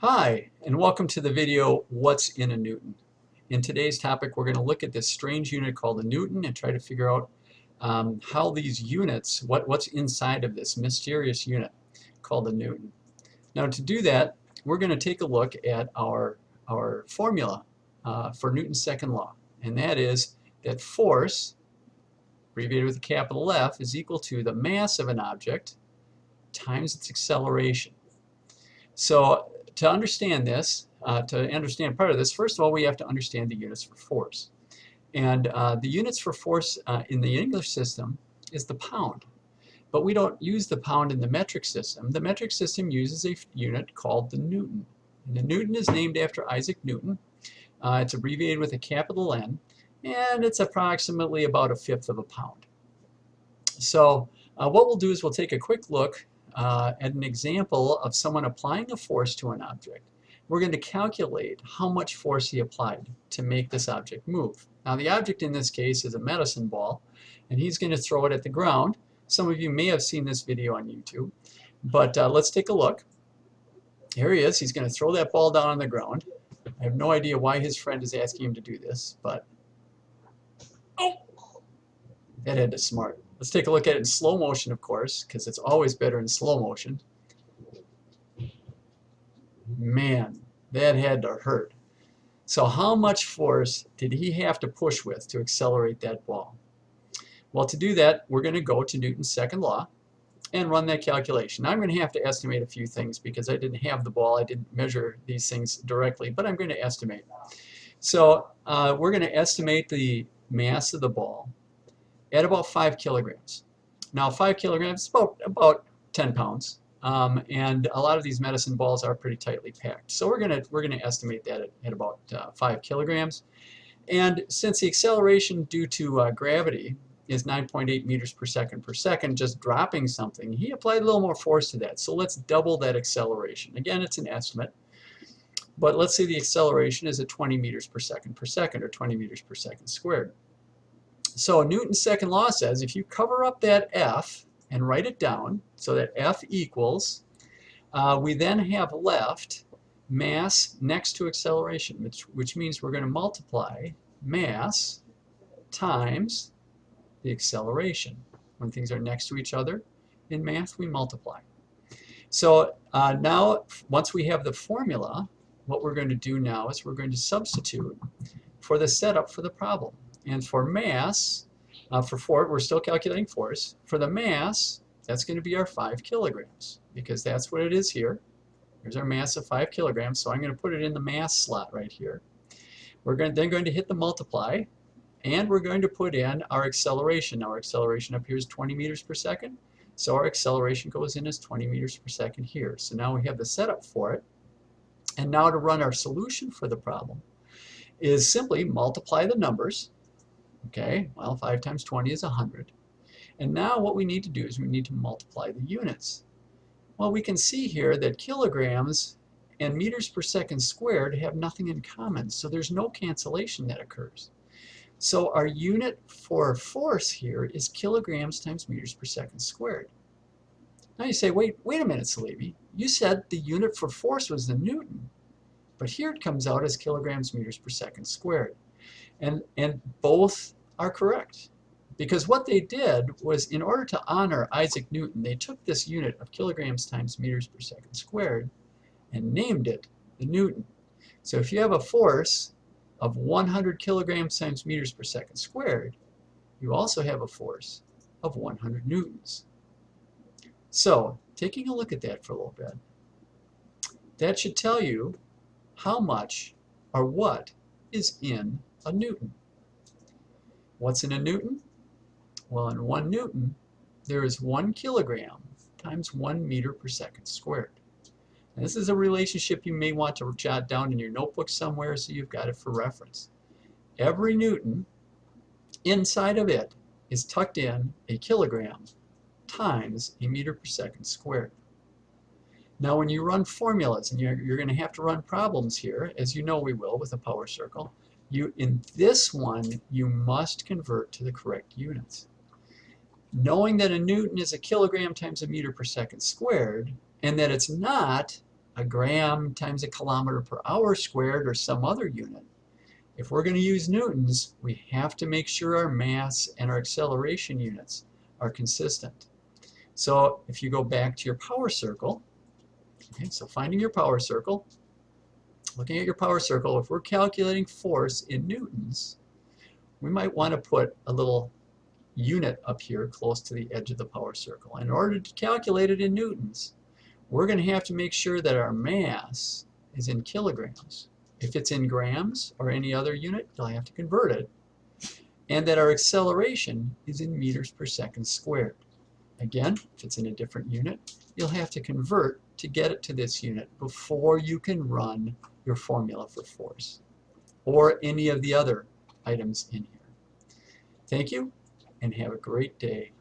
Hi, and welcome to the video, What's in a Newton? In today's topic, we're going to look at this strange unit called a Newton and try to figure out how these units, what's inside of this mysterious unit called a Newton. Now to do that, we're going to take a look at our formula for Newton's second law, and that is that force, abbreviated with a capital F, is equal to the mass of an object times its acceleration. So to understand this, to understand part of this, first of all, we have to understand the units for force. And the units for force in the English system is the pound. But we don't use the pound in the metric system. The metric system uses a unit called the Newton. And the Newton is named after Isaac Newton. It's abbreviated with a capital N, and it's approximately about 1/5 of a pound. So what we'll do is we'll take a quick look at an example of someone applying a force to an object. We're going to calculate how much force he applied to make this object move. Now the object in this case is a medicine ball, and he's going to throw it at the ground. Some of you may have seen this video on YouTube, but let's take a look. Here he is. He's going to throw that ball down on the ground. I have no idea why his friend is asking him to do this, but that had to smart. Let's take a look at it in slow motion, of course, because it's always better in slow motion. Man, that had to hurt. So how much force did he have to push with to accelerate that ball? Well, to do that, we're going to go to Newton's second law and run that calculation. Now, I'm going to have to estimate a few things because I didn't have the ball. I didn't measure these things directly, but I'm going to estimate. So we're going to estimate the mass of the ball at about 5 kilograms. Now 5 kilograms is about 10 pounds. And a lot of these medicine balls are pretty tightly packed. So we're gonna estimate that at about 5 kilograms. And since the acceleration due to gravity is 9.8 meters per second, just dropping something, he applied a little more force to that. So let's double that acceleration. Again, it's an estimate. But let's say the acceleration is at 20 meters per second, or 20 meters per second squared. So Newton's second law says if you cover up that F and write it down so that F equals, we then have left mass next to acceleration, which means we're going to multiply mass times the acceleration. When things are next to each other in math, we multiply. So now, once we have the formula, what we're going to do now is we're going to substitute for the setup for the problem. And for mass, we're still calculating force. For the mass, that's going to be our 5 kilograms because that's what it is here. Here's our mass of 5 kilograms, so I'm going to put it in the mass slot right here. We're then going to hit the multiply, and we're going to put in our acceleration. Now our acceleration up here is 20 meters per second, so our acceleration goes in as 20 meters per second here. So now we have the setup for it. And now to run our solution for the problem is simply multiply the numbers. Okay, well, 5 times 20 is 100. And now what we need to do is we need to multiply the units. Well, we can see here that kilograms and meters per second squared have nothing in common, so there's no cancellation that occurs. So our unit for force here is kilograms times meters per second squared. Now you say, wait a minute, Salebi. You said the unit for force was the Newton, but here it comes out as kilograms meters per second squared. And both are correct. Because what they did was, in order to honor Isaac Newton, they took this unit of kilograms times meters per second squared and named it the Newton. So if you have a force of 100 kilograms times meters per second squared, you also have a force of 100 newtons. So, taking a look at that for a little bit, that should tell you how much or what is in a Newton. What's in a Newton? Well, in 1 Newton, there is 1 kilogram times 1 meter per second squared. And this is a relationship you may want to jot down in your notebook somewhere so you've got it for reference. Every Newton, inside of it, is tucked in a kilogram times a meter per second squared. Now when you run formulas, and you're going to have to run problems here, as you know we will with a power circle, in this one, you must convert to the correct units. Knowing that a Newton is a kilogram times a meter per second squared, and that it's not a gram times a kilometer per hour squared or some other unit. If we're going to use newtons, we have to make sure our mass and our acceleration units are consistent. So if you go back to your power circle, okay, so finding your power circle, looking at your power circle, if we're calculating force in newtons, we might want to put a little unit up here close to the edge of the power circle. In order to calculate it in newtons, we're going to have to make sure that our mass is in kilograms. If it's in grams or any other unit, you'll have to convert it. And that our acceleration is in meters per second squared. Again, if it's in a different unit, you'll have to convert to get it to this unit before you can run your formula for force or any of the other items in here. Thank you and have a great day.